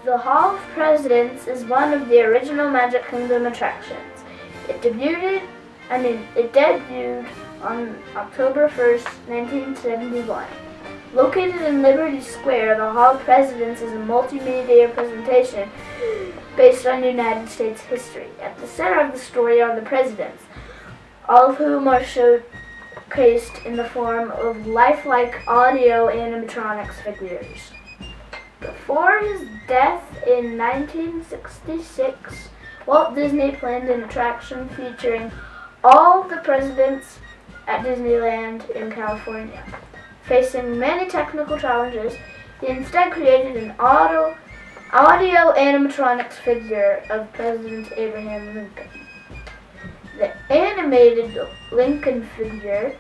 The Hall of Presidents is one of the original Magic Kingdom attractions. It debuted on October 1st, 1971. Located in Liberty Square, the Hall of Presidents is a multimedia presentation based on United States history. At the center of the story are the presidents, all of whom are showcased in the form of lifelike audio animatronics figures. Before his death in 1966, Walt Disney planned an attraction featuring all the presidents at Disneyland in California. Facing many technical challenges, he instead created an audio animatronics figure of President Abraham Lincoln. The animated Lincoln figure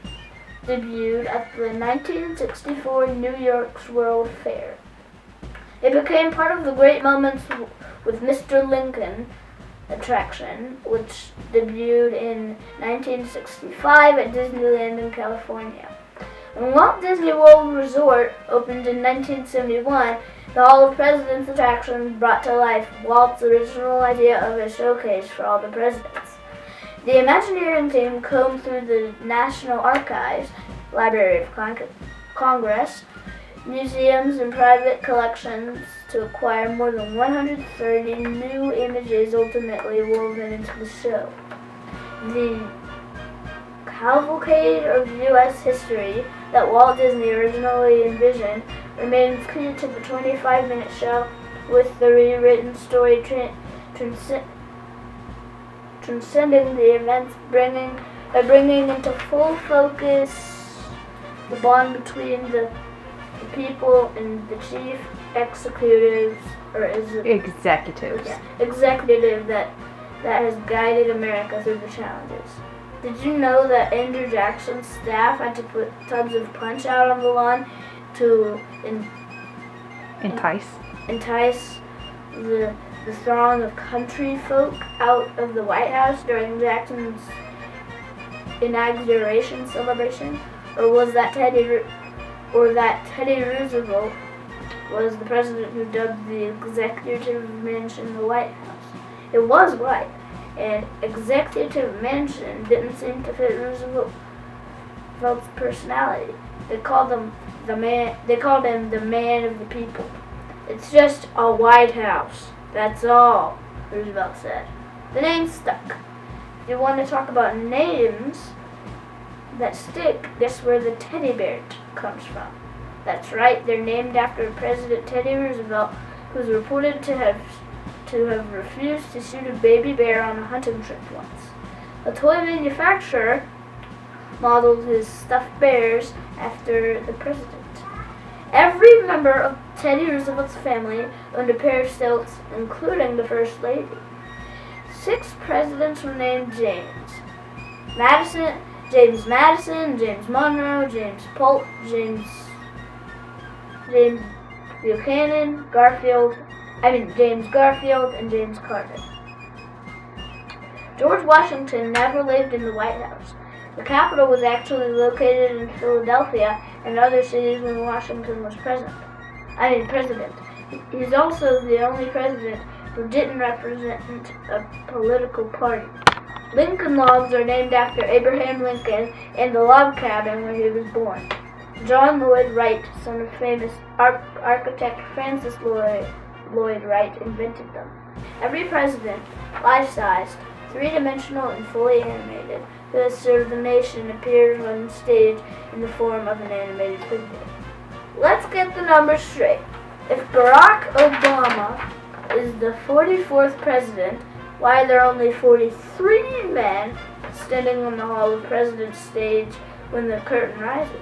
debuted at the 1964 New York's World Fair. It became part of the Great Moments with Mr. Lincoln attraction, which debuted in 1965 at Disneyland in California. When Walt Disney World Resort opened in 1971, the Hall of Presidents attraction brought to life Walt's original idea of a showcase for all the presidents. The Imagineering team combed through the National Archives, Library of Congress, museums, and private collections to acquire more than 130 new images ultimately woven into the show. The cavalcade of U.S. history that Walt Disney originally envisioned remains key to the 25-minute show, with the rewritten story transcending the events, bringing into full focus the bond between the people and the chief executive that has guided America through the challenges. Did you know that Andrew Jackson's staff had to put tubs of punch out on the lawn to entice the throng of country folk out of the White House during Jackson's inauguration celebration? Or was that Teddy Roosevelt was the president who dubbed the executive mansion the White House? It was white, and executive mansion didn't seem to fit Roosevelt's personality. They called him the man of the people. It's just a White House, that's all, Roosevelt said. The name stuck. If you want to talk about names that stick, guess where the teddy bear comes from? That's right, they're named after President Teddy Roosevelt, who's reported to have refused to shoot a baby bear on a hunting trip once. A toy manufacturer modeled his stuffed bears after the president. Every member of Teddy Roosevelt's family owned a pair of stilts, including the First Lady. 6 presidents were named James Madison, James Monroe, James Polk, James Buchanan, James Garfield, and James Carter. George Washington never lived in the White House. The Capitol was actually located in Philadelphia and other cities when Washington was president. He's also the only president who didn't represent a political party. Lincoln Logs are named after Abraham Lincoln and the log cabin where he was born. John Lloyd Wright, son of famous architect Francis Lloyd Wright, invented them. Every president, life-sized, three-dimensional, and fully animated, who has served the nation appears on stage in the form of an animated figure. Let's get the numbers straight. If Barack Obama is the 44th president, why are there only 43 men standing on the Hall of Presidents stage when the curtain rises?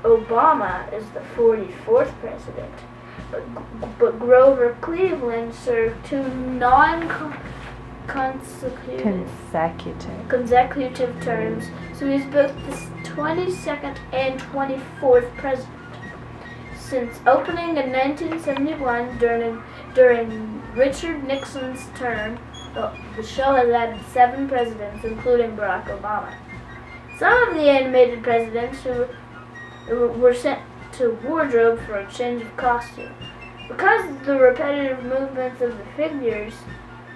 Obama is the 44th president, but Grover Cleveland served 2 consecutive terms, so he's both the 22nd and 24th president. Since opening in 1971 during Richard Nixon's term, the show has added 7 presidents, including Barack Obama. Some of the animated presidents who were sent to wardrobe for a change of costume. Because of the repetitive movements of the figures,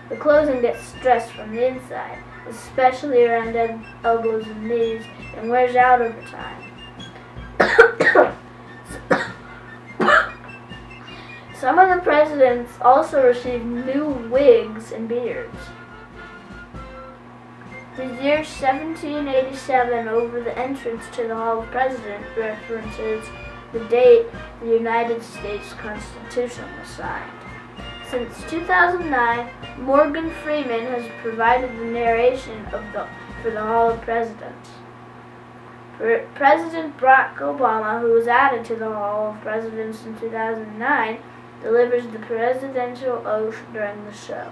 the clothing gets stressed from the inside, especially around elbows and knees, and wears out over time. Some of the presidents also received new wigs and beards. The year 1787 over the entrance to the Hall of Presidents references the date the United States Constitution was signed. Since 2009, Morgan Freeman has provided the narration for the Hall of Presidents. President Barack Obama, who was added to the Hall of Presidents in 2009, delivers the presidential oath during the show.